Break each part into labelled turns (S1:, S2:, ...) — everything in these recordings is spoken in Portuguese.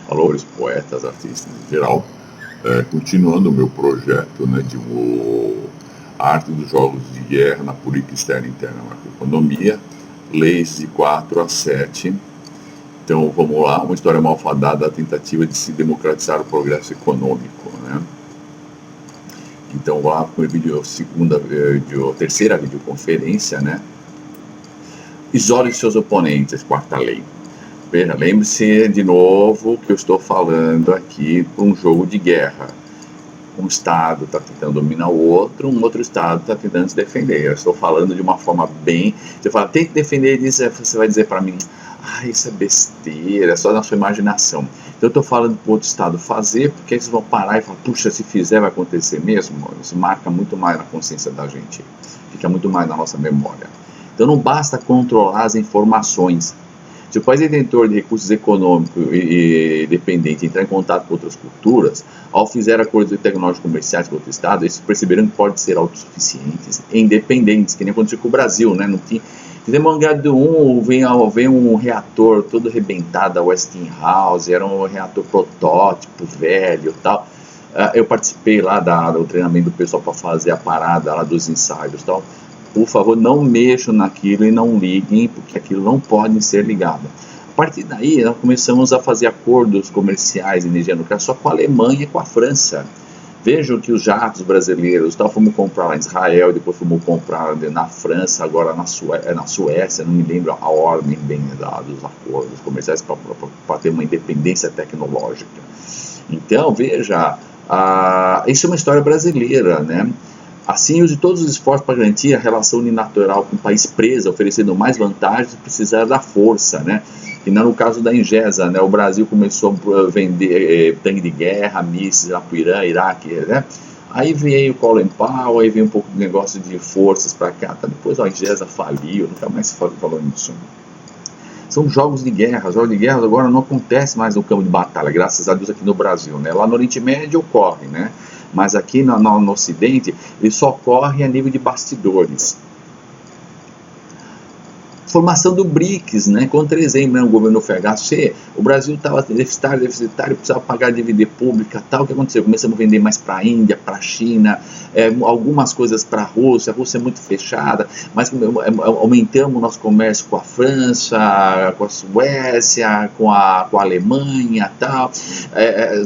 S1: valores, poetas, artistas em geral, continuando o meu projeto, né, de a arte dos jogos de guerra na política externa e interna na macroeconomia, leis de 4 a 7. Então, vamos lá, uma história malfadada da tentativa de se democratizar o progresso econômico, né? Então, lá com a terceira videoconferência, né? Isole seus oponentes, quarta lei. Veja, lembre-se de novo que eu estou falando aqui de um jogo de guerra. Um Estado está tentando dominar o outro, um outro Estado está tentando se defender. Eu estou falando de uma forma bem... Você fala, tem que defender isso, você vai dizer para mim, isso é besteira, é só na sua imaginação. Então eu estou falando para o outro Estado fazer, porque aí vocês vão parar e falar, puxa, se fizer vai acontecer mesmo? Isso marca muito mais na consciência da gente, fica muito mais na nossa memória. Então não basta controlar as informações. Se o país é detentor de recursos econômicos e dependente entrar em contato com outras culturas, ao fizer acordos tecnológicos comerciais com outro Estado, eles perceberam que podem ser autossuficientes e independentes, que nem aconteceu com o Brasil, né? Não tinha... Fizemos um H1, vem um reator todo arrebentado da Westinghouse, era um reator protótipo, velho e tal. Eu participei lá do treinamento do pessoal para fazer a parada lá dos ensaios e tal. Por favor, não mexam naquilo e não liguem, porque aquilo não pode ser ligado. A partir daí, nós começamos a fazer acordos comerciais de energia nuclear só com a Alemanha e com a França. Vejam que os jatos brasileiros, fomos comprar lá em Israel, depois fomos comprar na França, agora na Suécia, não me lembro a ordem bem dos acordos comerciais para ter uma independência tecnológica. Então, veja, isso é uma história brasileira, né? Assim, use todos os esforços para garantir a relação unilateral com o país presa, oferecendo mais vantagens e precisar da força, né? E não no caso da Ingesa, né? O Brasil começou a vender tanque de guerra, mísseis lá para o Irã, Iraque, né? Aí veio o Colin Powell, aí veio um pouco de negócio de forças para cá, depois a Ingesa faliu, nunca mais se falou nisso. São jogos de guerra agora não acontece mais no campo de batalha, graças a Deus aqui no Brasil, né? Lá no Oriente Médio ocorre, né? Mas aqui no Ocidente, ele só ocorre a nível de bastidores. Formação do BRICS, né? Contra exemplo, né? O governo FHC, o Brasil estava deficitário, precisava pagar dívida pública, tal. O que aconteceu? Começamos a vender mais para a Índia, para a China, algumas coisas para a Rússia é muito fechada, mas aumentamos o nosso comércio com a França, com a Suécia, com a Alemanha, tal.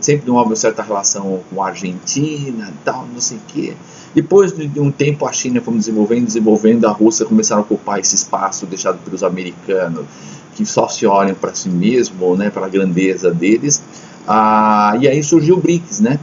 S1: Sempre houve uma certa relação com a Argentina, tal, não sei o quê. Depois de um tempo a China foi desenvolvendo, a Rússia começaram a ocupar esse espaço deixado pelos americanos, que só se olham para si mesmo, né, para a grandeza deles, e aí surgiu o BRICS, né,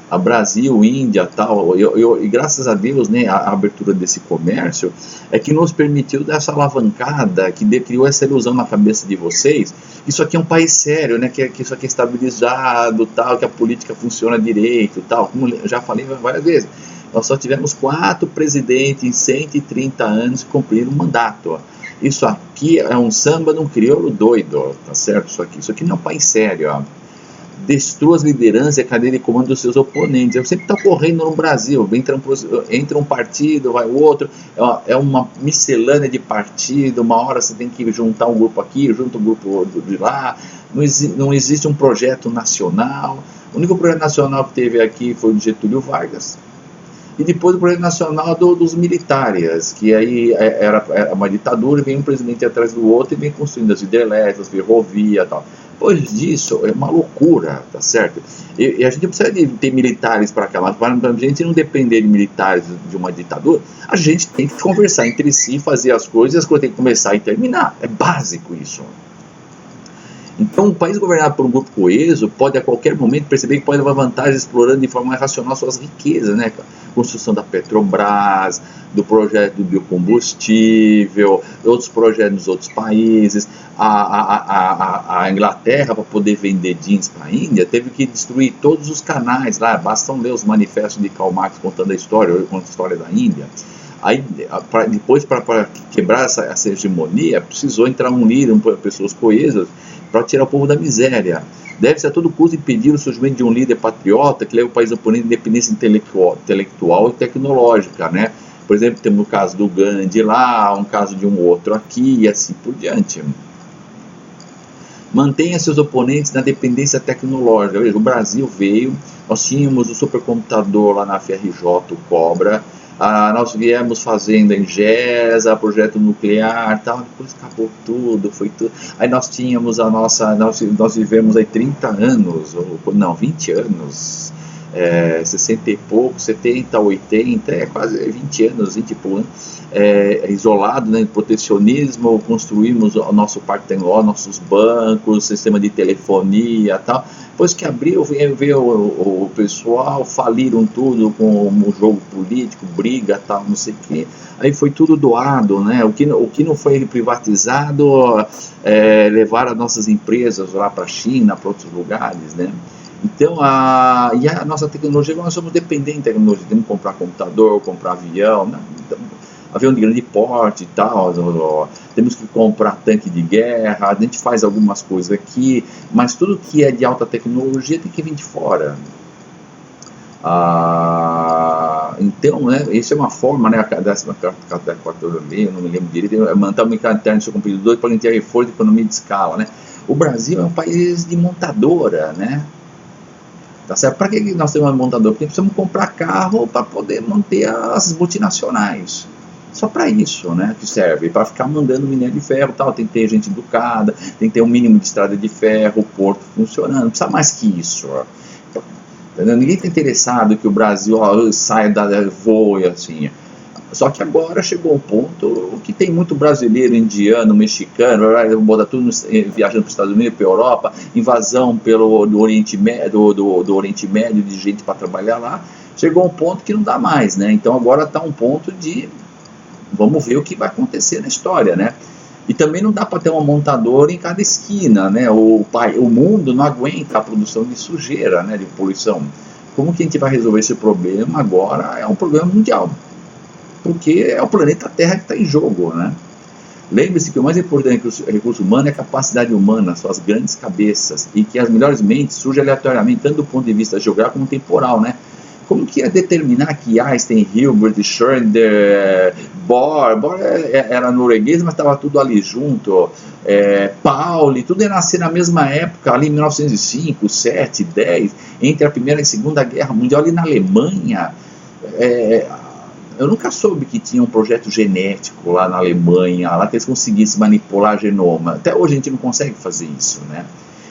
S1: a Brasil, Índia, tal, e graças a Deus, né, a abertura desse comércio é que nos permitiu dar essa alavancada, que criou essa ilusão na cabeça de vocês, que isso aqui é um país sério, né, que isso aqui é estabilizado, tal, que a política funciona direito, tal, como eu já falei várias vezes. Nós só tivemos 4 presidentes em 130 anos que cumpriram o mandato. Isso aqui é um samba de um crioulo doido, tá certo? Isso aqui não é um país sério, ó. Destrua as lideranças e a cadeia de comando dos seus oponentes. Eu sempre está correndo no Brasil, entra um partido, vai outro, é uma miscelânea de partido, uma hora você tem que juntar um grupo aqui, junta um grupo de lá, não existe um projeto nacional. O único projeto nacional que teve aqui foi o de Getúlio Vargas. E depois o projeto nacional dos militares, que aí era uma ditadura, e vem um presidente atrás do outro e vem construindo as hidrelétricas, ferrovia e tal. Depois disso, é uma loucura, tá certo? E a gente precisa de ter militares para cá, mas para a gente não depender de militares de uma ditadura, a gente tem que conversar entre si, fazer as coisas, e as coisas têm que começar e terminar. É básico isso. Então, um país governado por um grupo coeso pode a qualquer momento perceber que pode levar vantagem explorando de forma racional suas riquezas, né? Construção da Petrobras, do projeto do biocombustível, outros projetos nos outros países. A Inglaterra, para poder vender jeans para a Índia, teve que destruir todos os canais lá. Bastam ler os manifestos de Karl Marx contando a história da Índia. Aí, depois, para quebrar essa hegemonia, precisou entrar um líder, pessoas coesas, para tirar o povo da miséria. Deve-se a todo custo impedir o surgimento de um líder patriota que leve o país a uma independência intelectual e tecnológica, né? Por exemplo, temos o caso do Gandhi lá, um caso de um outro aqui e assim por diante. Mantenha seus oponentes na dependência tecnológica. Veja, o Brasil veio, nós tínhamos o supercomputador lá na FRJ, o Cobra, nós viemos fazendo a Engesa, projeto nuclear, tal, depois acabou tudo, foi tudo. Aí nós tínhamos nós vivemos aí 30 anos, ou não, 20 anos, 60 e pouco, 70, 80, quase 20 anos, 20 e pouco, isolado, né, protecionismo, construímos o nosso parque tecnológico, nossos bancos, sistema de telefonia, tal. Depois que abriu, veio o pessoal, faliram tudo com o jogo político, briga, tal, não sei o quê. Aí foi tudo doado, né? O que não foi privatizado, levaram as nossas empresas lá para a China, para outros lugares, né? Então, e a nossa tecnologia, nós somos dependentes da tecnologia, temos que comprar computador, comprar avião, né? Avião de grande porte e tal, temos que comprar tanque de guerra, a gente faz algumas coisas aqui, mas tudo que é de alta tecnologia tem que vir de fora. Então, né, isso é uma forma, né, a 14ª lei, eu não me lembro direito, é manter o mercado interno do seu competidor para garantir reforço de economia de escala, né? O Brasil é um país de montadora, né? Tá certo? Para que nós temos uma montadora? Porque precisamos comprar carro para poder manter as multinacionais. Só para isso, né, que serve, para ficar mandando minério de ferro, tal, tem que ter gente educada, tem que ter um mínimo de estrada de ferro, porto funcionando, não precisa mais que isso. Ninguém está interessado que o Brasil saia voe assim. Só que agora chegou um ponto que tem muito brasileiro, indiano, mexicano, botar tudo viajando para os Estados Unidos, para a Europa, invasão do Oriente Médio de gente para trabalhar lá. Chegou um ponto que não dá mais, né? Então agora está um ponto de vamos ver o que vai acontecer na história, né? E também não dá para ter uma montadora em cada esquina, né? O mundo não aguenta a produção de sujeira, né? De poluição. Como que a gente vai resolver esse problema agora? É um problema mundial, porque é o planeta Terra que está em jogo, né? Lembre-se que o mais importante que o recurso humano é a capacidade humana, suas grandes cabeças, e que as melhores mentes surgem aleatoriamente, tanto do ponto de vista geográfico como temporal, né? Como que ia determinar que Einstein, Hilbert, Schrödinger, Bohr era norueguês, mas estava tudo ali junto, Pauli, tudo ia nascer na mesma época, ali em 1905, 7, 10, entre a Primeira e a Segunda Guerra Mundial, ali na Alemanha. Eu nunca soube que tinha um projeto genético lá na Alemanha, lá que eles conseguissem manipular genoma. Até hoje a gente não consegue fazer isso, né?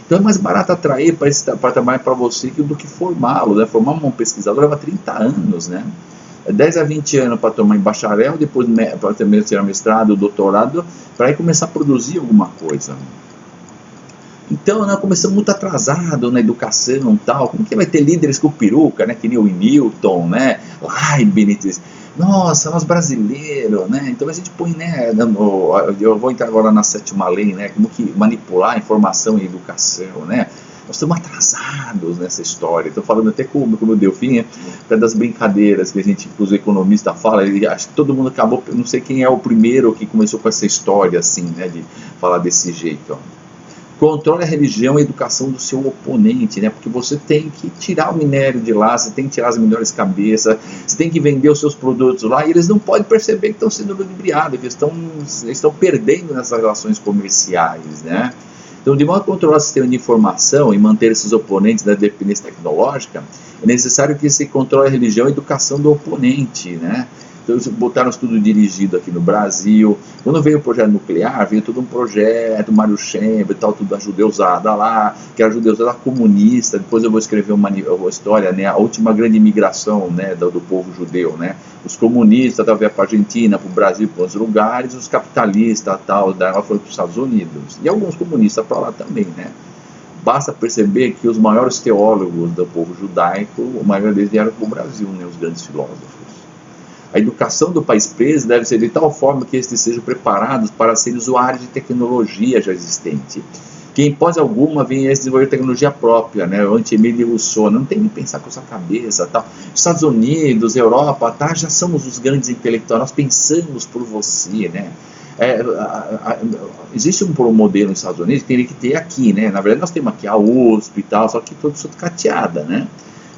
S1: Então é mais barato atrair para trabalhar para você do que formá-lo, né? Formar um pesquisador leva 30 anos, né? 10 a 20 anos para tomar em bacharel, depois para ter mestrado, doutorado, para aí começar a produzir alguma coisa. Então, nós começamos muito atrasado na educação e tal. Como que vai ter líderes com peruca, né? Que nem o Newton, né? Leibniz. Nossa, nós brasileiros, né? Então a gente põe, né? Eu vou entrar agora na 7ª lei, né? Como que manipular informação e educação, né? Nós estamos atrasados nessa história. Estou falando até com o Delfim, até das brincadeiras que a gente, os economistas falam. Acho que todo mundo acabou, não sei quem é o primeiro que começou com essa história, assim, né? De falar desse jeito, ó. Controle a religião e a educação do seu oponente, né? Porque você tem que tirar o minério de lá, você tem que tirar as melhores cabeças, você tem que vender os seus produtos lá, e eles não podem perceber que estão sendo ludibriados, que estão perdendo nessas relações comerciais, né? Então, de modo a controlar o sistema de informação e manter esses oponentes da dependência tecnológica, é necessário que se controle a religião e a educação do oponente, né? Então, eles botaram tudo dirigido aqui no Brasil. Quando veio o projeto nuclear, veio todo um projeto, Mário Chamber e tal, tudo da judeusada lá, que era a judeusada comunista. Depois eu vou escrever uma história, né, a última grande imigração, né, do povo judeu, né. Os comunistas talvez para a Argentina, para o Brasil, para outros lugares, os capitalistas tal, foram para os Estados Unidos. E alguns comunistas para lá também, né. Basta perceber que os maiores teólogos do povo judaico, a maioria deles vieram para o Brasil, né, os grandes filósofos. A educação do país preso deve ser de tal forma que estes sejam preparados para serem usuários de tecnologia já existente. Que, em hipótese alguma, venha a desenvolver tecnologia própria, né? O Anti-Emile Rousseau, não tem que pensar com a sua cabeça, tal. Estados Unidos, Europa, tá? Já somos os grandes intelectuais, nós pensamos por você, né? Existe um modelo nos Estados Unidos que teria que ter aqui, né? Na verdade, nós temos aqui a USP e tal, só que tudo cateada, né?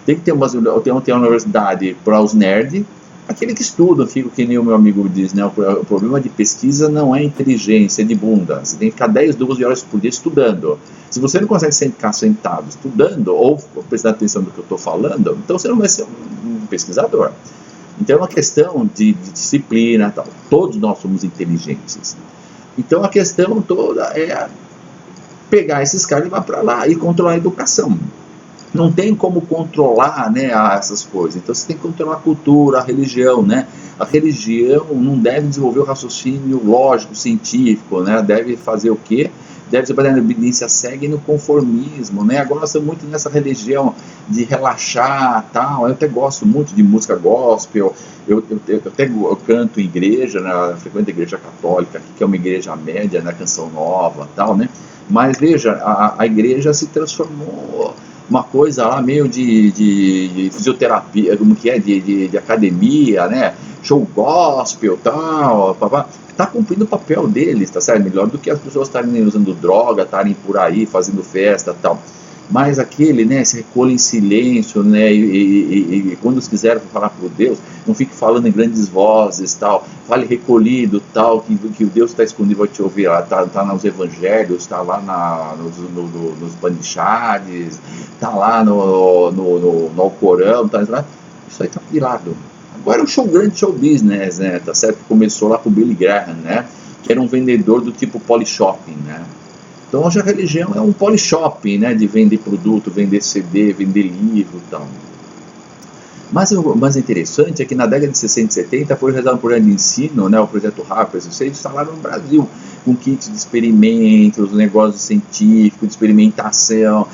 S1: Tem que ter uma universidade para os nerds, Aquele que estuda, fica que nem o meu amigo diz, né? O problema de pesquisa não é inteligência, é de bunda. Você tem que ficar 10, 12 horas por dia estudando. Se você não consegue ficar sentado estudando, ou prestar atenção no que eu estou falando, então você não vai ser um pesquisador. Então é uma questão de disciplina, tal. Todos nós somos inteligentes. Então a questão toda é pegar esses caras e levar para lá e controlar a educação. Não tem como controlar, né, essas coisas. Então você tem que controlar a cultura, a religião, né? A religião não deve desenvolver o raciocínio lógico, científico, né? Deve fazer o quê? Deve ser baseado na evidência cega e no conformismo, né? Agora nós estamos muito nessa religião de relaxar, tal. Eu até gosto muito de música gospel. Eu canto em igreja, né? Frequento a igreja católica, que é uma igreja média, né? Canção nova, tal, né? Mas veja, a igreja se transformou uma coisa lá meio de fisioterapia, como que é, de academia, né? Show gospel, tal, papá. Está cumprindo o papel deles, tá certo? Melhor do que as pessoas estarem usando droga, estarem por aí fazendo festa, tal. Mas aquele, né, se recolhe em silêncio, né, e quando eles quiserem falar por Deus, não fique falando em grandes vozes, tal, fale recolhido, tal, que o Deus está disponível a te ouvir, está nos evangelhos, está lá nos bandichades, está lá no Alcorão, tá lá, isso aí está pirado. Agora é um grande show business, né, tá certo? Começou lá com o Billy Graham, né, que era um vendedor do tipo polyshopping, né. Então hoje a religião é um polyshopping, né, de vender produto, vender CD, vender livro e tal. Mas o mais interessante é que na década de 60 e 70 foi realizado um projeto de ensino, né, o projeto Harper, vocês instalaram no Brasil, com kits de experimentos, negócios científicos, de experimentação,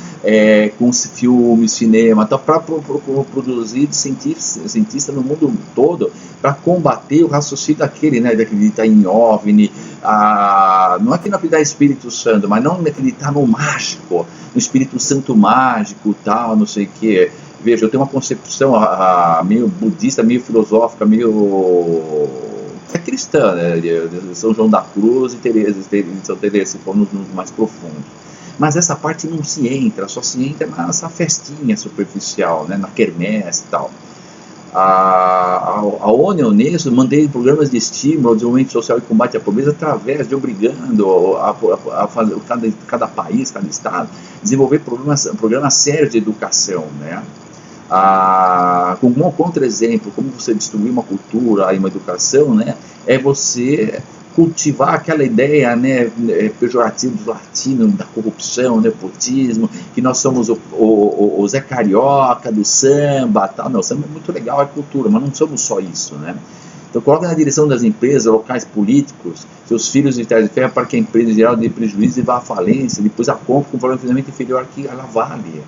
S1: com filmes, cinema, para produzir cientistas no mundo todo, para combater o raciocínio daquele, né, de acreditar em OVNI, não é que não acreditar em Espírito Santo, mas não acreditar no mágico, no Espírito Santo mágico, tal, não sei o que. Veja, eu tenho uma concepção meio budista, meio filosófica, meio cristã, né, de São João da Cruz e São Teresa, se for nos mais profundos. Mas essa parte não se entra, só se entra nessa festinha superficial, né, na quermesse e tal. A ONU e a Unesco mantém programas de estímulo ao desenvolvimento social e combate à pobreza através de obrigando a fazer, cada país, cada estado, desenvolver programas sérios de educação, né? Como um contra-exemplo, como você distribuir uma cultura e uma educação, né? É você cultivar aquela ideia, né, pejorativa do latino, da corrupção, nepotismo, que nós somos o Zé Carioca do samba, tal. Não, o samba é muito legal, é cultura, mas não somos só isso, né? Então coloca na direção das empresas, locais políticos, seus filhos de terra de ferro para que a empresa em geral dê prejuízo e vá à falência, depois a compra com um valor infinitamente inferior que ela vale.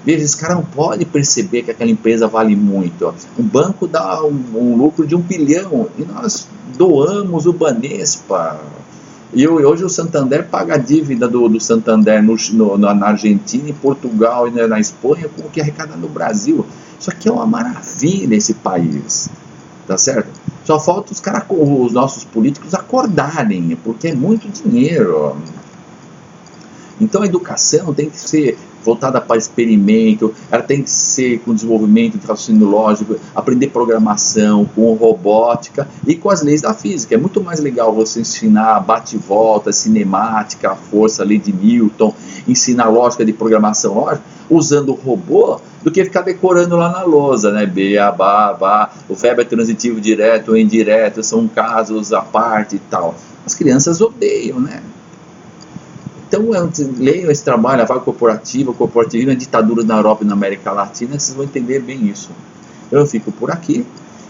S1: Veja, esse cara não pode perceber que aquela empresa vale muito. Ó. Um banco dá um lucro de 1 bilhão e nós doamos o Banespa. E hoje o Santander paga a dívida do Santander na Argentina, em Portugal e na Espanha com o que arrecada no Brasil. Isso aqui é uma maravilha, esse país. Tá certo? Só falta os nossos políticos acordarem, porque é muito dinheiro. Então a educação tem que ser voltada para experimento, ela tem que ser com desenvolvimento de raciocínio lógico, aprender programação, com robótica e com as leis da física. É muito mais legal você ensinar bate-volta, cinemática, a força, a lei de Newton, ensinar lógica de programação lógica, usando o robô, do que ficar decorando lá na lousa, né? B, A, Bá, Bá, o verbo é transitivo direto ou indireto, são casos à parte e tal. As crianças odeiam, né? Então, leiam esse trabalho, a vaga corporativa, o corporativismo, a ditadura na Europa e na América Latina, vocês vão entender bem isso. Eu fico por aqui.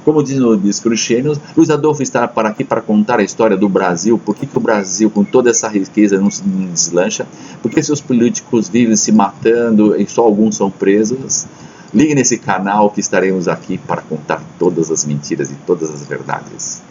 S1: Como diz o Cruxênios, Luiz Adolfo está por aqui para contar a história do Brasil, por que o Brasil, com toda essa riqueza, não se deslancha, por que seus políticos vivem se matando e só alguns são presos. Ligue nesse canal que estaremos aqui para contar todas as mentiras e todas as verdades.